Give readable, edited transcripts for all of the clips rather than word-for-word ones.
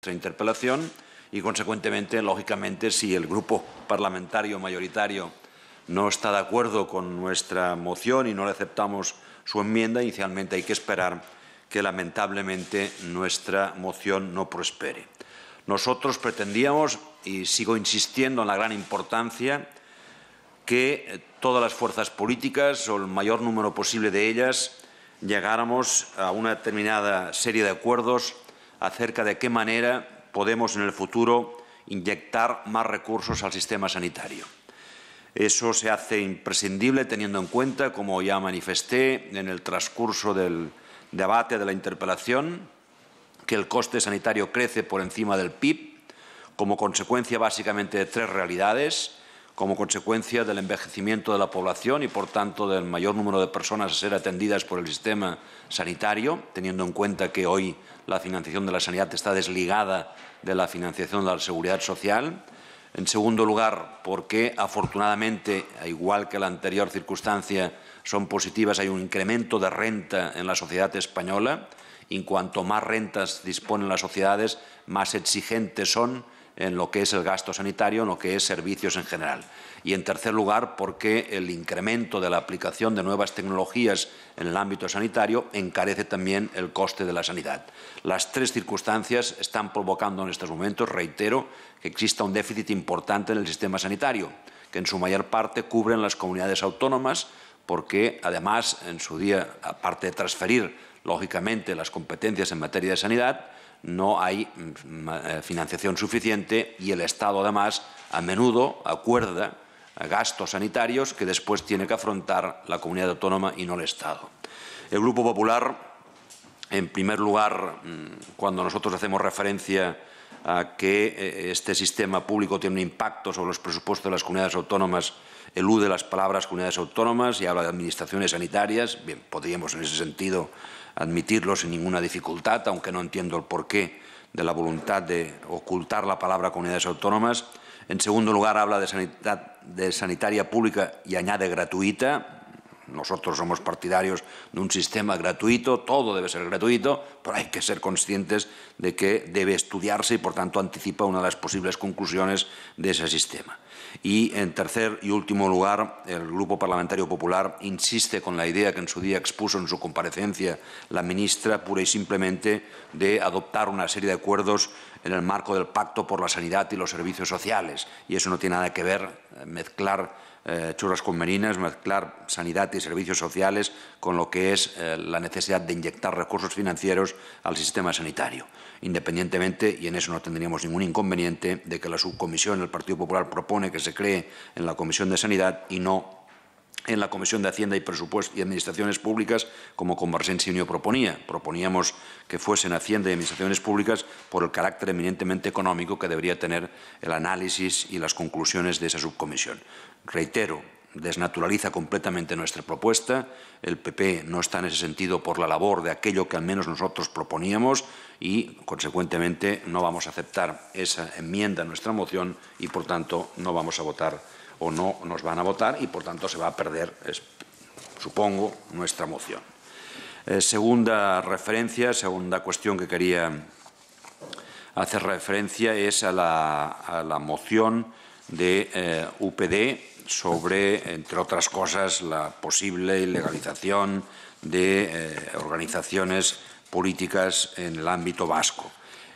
nuestra interpelación y, consecuentemente, lógicamente, si el grupo parlamentario mayoritario no está de acuerdo con nuestra moción y no le aceptamos su enmienda, inicialmente hay que esperar que, lamentablemente, nuestra moción no prospere. Nosotros pretendíamos, y sigo insistiendo en la gran importancia, que todas las fuerzas políticas, o el mayor número posible de ellas, llegáramos a una determinada serie de acuerdos acerca de qué manera podemos en el futuro inyectar más recursos al sistema sanitario. Eso se hace imprescindible teniendo en cuenta, como ya manifesté en el transcurso del debate de la interpelación, que el coste sanitario crece por encima del PIB como consecuencia básicamente de tres realidades: como consecuencia del envejecimiento de la población y, por tanto, del mayor número de personas a ser atendidas por el sistema sanitario, teniendo en cuenta que hoy la financiación de la sanidad está desligada de la financiación de la seguridad social. En segundo lugar, porque, afortunadamente, igual que la anterior circunstancia, son positivas, hay un incremento de renta en la sociedad española, y cuanto más rentas disponen las sociedades, más exigentes son en lo que es el gasto sanitario, en lo que es servicios en general. Y, en tercer lugar, porque el incremento de la aplicación de nuevas tecnologías en el ámbito sanitario encarece también el coste de la sanidad. Las tres circunstancias están provocando en estos momentos, reitero, que exista un déficit importante en el sistema sanitario, que en su mayor parte cubren las comunidades autónomas, porque, además, en su día, aparte de transferir, lógicamente, las competencias en materia de sanidad, no hay financiación suficiente y el Estado, además, a menudo acuerda gastos sanitarios que después tiene que afrontar la comunidad autónoma y no el Estado. El Grupo Popular, en primer lugar, cuando nosotros hacemos referencia a que este sistema público tiene un impacto sobre los presupuestos de las comunidades autónomas, elude las palabras comunidades autónomas y habla de administraciones sanitarias. Bien, podríamos en ese sentido admitirlo sin ninguna dificultad, aunque no entiendo el porqué de la voluntad de ocultar la palabra comunidades autónomas. En segundo lugar, habla de sanitaria pública y añade gratuita. Nosotros somos partidarios de un sistema gratuito, todo debe ser gratuito, pero hay que ser conscientes de que debe estudiarse y, por tanto, anticipa una de las posibles conclusiones de ese sistema. Y, en tercer y último lugar, el Grupo Parlamentario Popular insiste con la idea que en su día expuso en su comparecencia la ministra, pura y simplemente de adoptar una serie de acuerdos en el marco del Pacto por la Sanidad y los Servicios Sociales. Y eso no tiene nada que ver, mezclar churras con merinas, mezclar sanidad y servicios sociales con lo que es la necesidad de inyectar recursos financieros al sistema sanitario, independientemente, y en eso no tendríamos ningún inconveniente, de que la subcomisión del Partido Popular propone que se cree en la Comisión de Sanidad y no en la Comisión de Hacienda y Presupuestos y Administraciones Públicas, como Convergencia y Unió proponía. Proponíamos que fuesen Hacienda y Administraciones Públicas por el carácter eminentemente económico que debería tener el análisis y las conclusiones de esa subcomisión. Reitero, desnaturaliza completamente nuestra propuesta. El PP no está en ese sentido por la labor de aquello que al menos nosotros proponíamos y, consecuentemente, no vamos a aceptar esa enmienda a nuestra moción y, por tanto, no vamos a votar o no nos van a votar y, por tanto, se va a perder, supongo, nuestra moción. Segunda cuestión que quería hacer referencia es a la moción de UPD sobre, entre otras cosas, la posible ilegalización de organizaciones políticas en el ámbito vasco.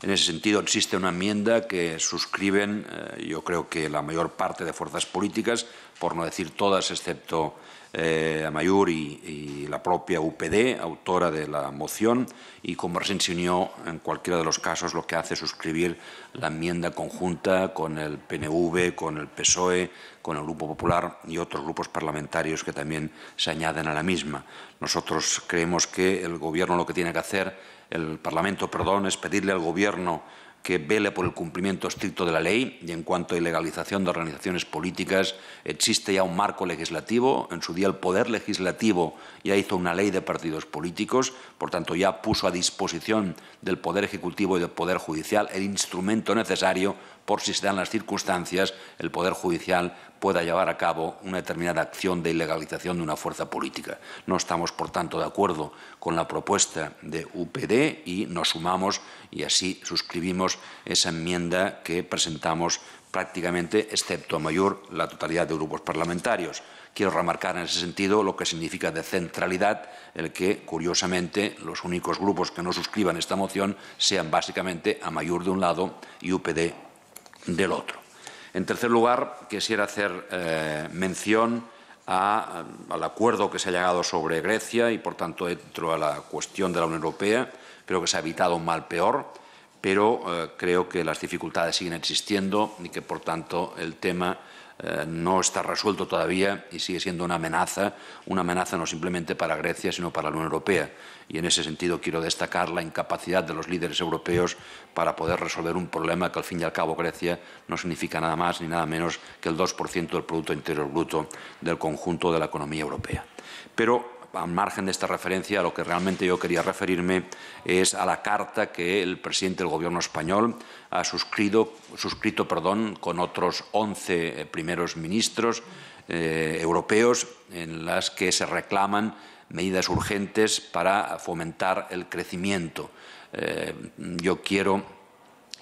En ese sentido, existe una enmienda que suscriben, yo creo que la mayor parte de fuerzas políticas, por no decir todas, excepto Amaiur y la propia UPD, autora de la moción, y Convergencia y Unió, en cualquiera de los casos, lo que hace es suscribir la enmienda conjunta con el PNV, con el PSOE, con el Grupo Popular y otros grupos parlamentarios que también se añaden a la misma. Nosotros creemos que el Gobierno lo que tiene que hacer, el Parlamento, es pedirle al Gobierno que vele por el cumplimiento estricto de la ley y, en cuanto a ilegalización de organizaciones políticas, existe ya un marco legislativo. En su día el Poder Legislativo ya hizo una ley de partidos políticos, por tanto ya puso a disposición del Poder Ejecutivo y del Poder Judicial el instrumento necesario por si se dan las circunstancias, el Poder Judicial pueda llevar a cabo una determinada acción de ilegalización de una fuerza política. No estamos, por tanto, de acuerdo con la propuesta de UPD y nos sumamos y así suscribimos esa enmienda que presentamos prácticamente, excepto Amaiur, la totalidad de grupos parlamentarios. Quiero remarcar en ese sentido lo que significa de centralidad el que, curiosamente, los únicos grupos que no suscriban esta moción sean básicamente Amaiur de un lado y UPD del otro. En tercer lugar, quisiera hacer mención al acuerdo que se ha llegado sobre Grecia y, por tanto, dentro de la cuestión de la Unión Europea. Creo que se ha evitado un mal peor, pero creo que las dificultades siguen existiendo y que, por tanto, el tema no está resuelto todavía y sigue siendo una amenaza no simplemente para Grecia, sino para la Unión Europea. Y en ese sentido quiero destacar la incapacidad de los líderes europeos para poder resolver un problema que, al fin y al cabo, Grecia no significa nada más ni nada menos que el 2% del Producto Interior Bruto del conjunto de la economía europea. Pero, al margen de esta referencia, a lo que realmente yo quería referirme es a la carta que el presidente del Gobierno español ha suscrito con otros 11 primeros ministros europeos, en las que se reclaman medidas urgentes para fomentar el crecimiento. Yo quiero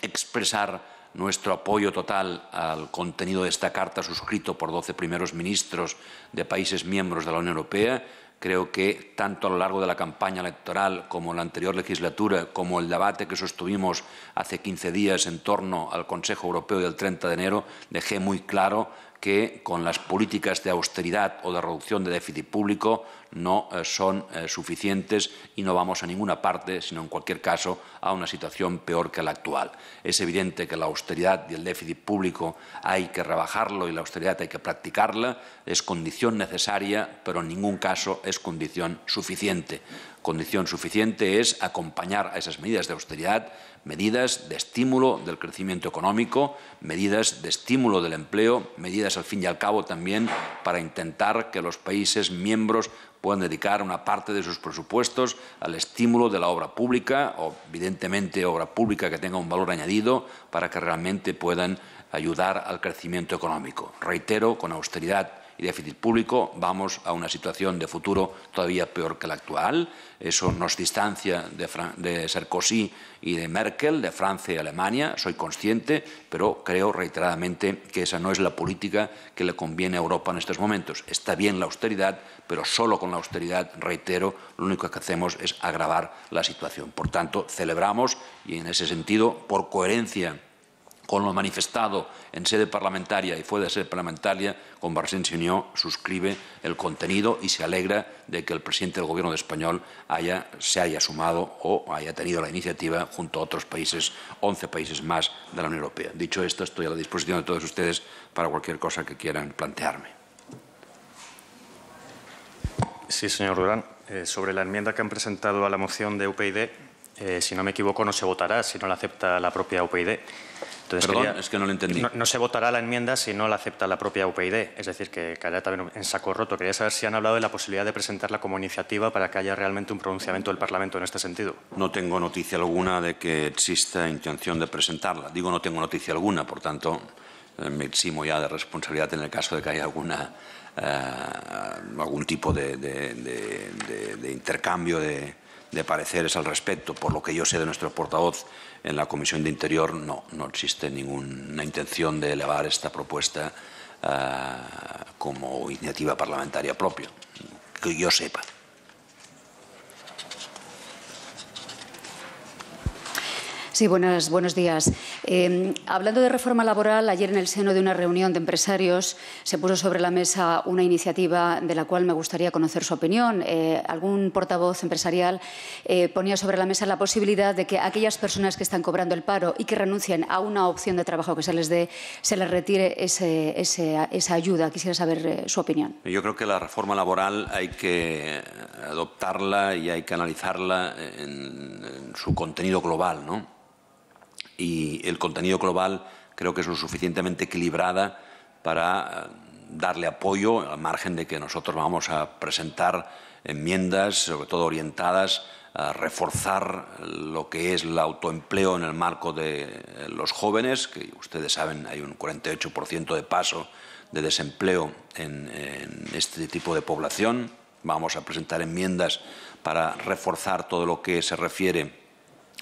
expresar nuestro apoyo total al contenido de esta carta suscrito por 12 primeros ministros de países miembros de la Unión Europea. Creo que tanto a lo largo de la campaña electoral como en la anterior legislatura, como el debate que sostuvimos hace 15 días en torno al Consejo Europeo del 30 de enero, dejé muy claro que con las políticas de austeridad o de reducción de déficit público no son suficientes y no vamos a ninguna parte, sino en cualquier caso a una situación peor que la actual. Es evidente que la austeridad y el déficit público hay que rebajarlo y la austeridad hay que practicarla, es condición necesaria, pero en ningún caso es condición suficiente. Condición suficiente es acompañar a esas medidas de austeridad, medidas de estímulo del crecimiento económico, medidas de estímulo del empleo, medidas al fin y al cabo también para intentar que los países miembros puedan dedicar una parte de sus presupuestos al estímulo de la obra pública o, evidentemente, obra pública que tenga un valor añadido para que realmente puedan ayudar al crecimiento económico. Reitero, con austeridad y déficit público vamos a una situación de futuro todavía peor que la actual. Eso nos distancia de Sarkozy y de Merkel, de Francia y Alemania, soy consciente, pero creo reiteradamente que esa no es la política que le conviene a Europa en estos momentos. Está bien la austeridad, pero solo con la austeridad, reitero, lo único que hacemos es agravar la situación. Por tanto, celebramos y en ese sentido, por coherencia con lo manifestado en sede parlamentaria y fuera de sede parlamentaria, Convergencia y Unió suscribe el contenido y se alegra de que el presidente del Gobierno español se haya sumado o haya tenido la iniciativa junto a otros países, 11 países más de la Unión Europea. Dicho esto, estoy a la disposición de todos ustedes para cualquier cosa que quieran plantearme. Sí, señor Durán. Sobre la enmienda que han presentado a la moción de UPyD, si no me equivoco, no se votará si no la acepta la propia UPyD. Entonces, perdón, es que no lo entendí. No se votará la enmienda si no la acepta la propia UPyD. Es decir, que caerá también en saco roto. Quería saber si han hablado de la posibilidad de presentarla como iniciativa para que haya realmente un pronunciamiento del Parlamento en este sentido. No tengo noticia alguna de que exista intención de presentarla. Digo, no tengo noticia alguna, por tanto, me eximo ya de responsabilidad en el caso de que haya algún tipo de intercambio de pareceres al respecto. Por lo que yo sé de nuestro portavoz en la Comisión de Interior, no existe ninguna intención de elevar esta propuesta como iniciativa parlamentaria propia, que yo sepa. Sí, buenos días. Hablando de reforma laboral, ayer en el seno de una reunión de empresarios se puso sobre la mesa una iniciativa de la cual me gustaría conocer su opinión. Algún portavoz empresarial ponía sobre la mesa la posibilidad de que aquellas personas que están cobrando el paro y que renuncien a una opción de trabajo que se les dé, se les retire esa ayuda. Quisiera saber su opinión. Yo creo que la reforma laboral hay que adoptarla y hay que analizarla en su contenido global, ¿no? Y el contenido global creo que es lo suficientemente equilibrada para darle apoyo, al margen de que nosotros vamos a presentar enmiendas, sobre todo orientadas a reforzar lo que es el autoempleo en el marco de los jóvenes, que ustedes saben hay un 48% de paso de desempleo en este tipo de población. Vamos a presentar enmiendas para reforzar todo lo que se refiere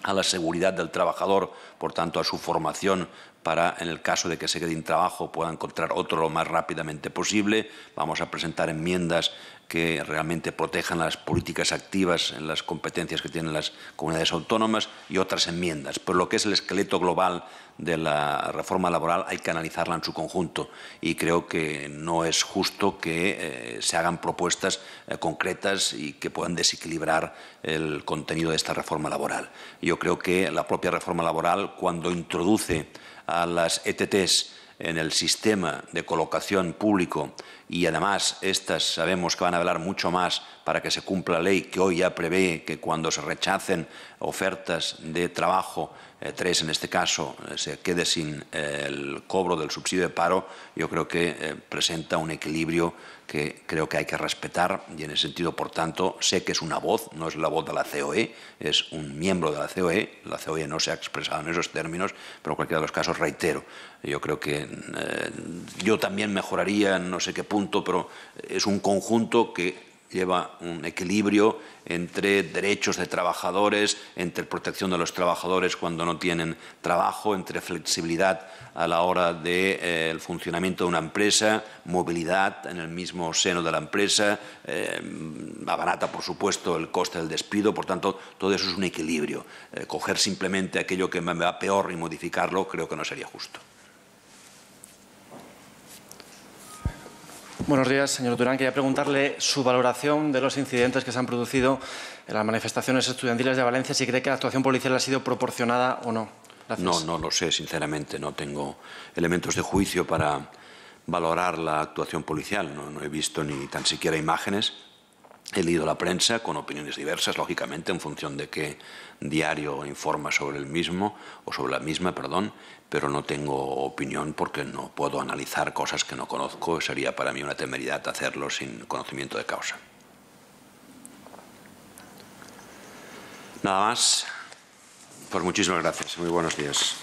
a la seguridad del trabajador, por tanto a su formación para, en el caso de que se quede sin trabajo, pueda encontrar otro lo más rápidamente posible. Vamos a presentar enmiendas que realmente protejan las políticas activas en las competencias que tienen las comunidades autónomas y otras enmiendas. Pero lo que es el esqueleto global de la reforma laboral hay que analizarla en su conjunto y creo que no es justo que se hagan propuestas concretas y que puedan desequilibrar el contenido de esta reforma laboral. Yo creo que la propia reforma laboral, cuando introduce a las ETTs en el sistema de colocación público y además estas sabemos que van a velar mucho más para que se cumpla la ley que hoy ya prevé que cuando se rechacen ofertas de trabajo, 3 en este caso, se quede sin el cobro del subsidio de paro, yo creo que presenta un equilibrio que creo que hay que respetar y en ese sentido, por tanto, sé que es una voz, no es la voz de la COE, es un miembro de la COE no se ha expresado en esos términos, pero en cualquiera de los casos reitero, yo creo que yo también mejoraría en no sé qué punto, pero es un conjunto que lleva un equilibrio entre derechos de trabajadores, entre protección de los trabajadores cuando no tienen trabajo, entre flexibilidad a la hora del funcionamiento de una empresa, movilidad en el mismo seno de la empresa, abarata, por supuesto, el coste del despido. Por tanto, todo eso es un equilibrio. Coger simplemente aquello que me va peor y modificarlo creo que no sería justo. Buenos días, señor Durán. Quería preguntarle su valoración de los incidentes que se han producido en las manifestaciones estudiantiles de Valencia, si cree que la actuación policial ha sido proporcionada o no. Gracias. No lo sé, sinceramente. No tengo elementos de juicio para valorar la actuación policial. No he visto ni tan siquiera imágenes. He leído la prensa con opiniones diversas, lógicamente, en función de qué diario informa sobre el mismo, o sobre la misma, perdón, pero no tengo opinión porque no puedo analizar cosas que no conozco. Sería para mí una temeridad hacerlo sin conocimiento de causa. Nada más. Pues muchísimas gracias. Muy buenos días.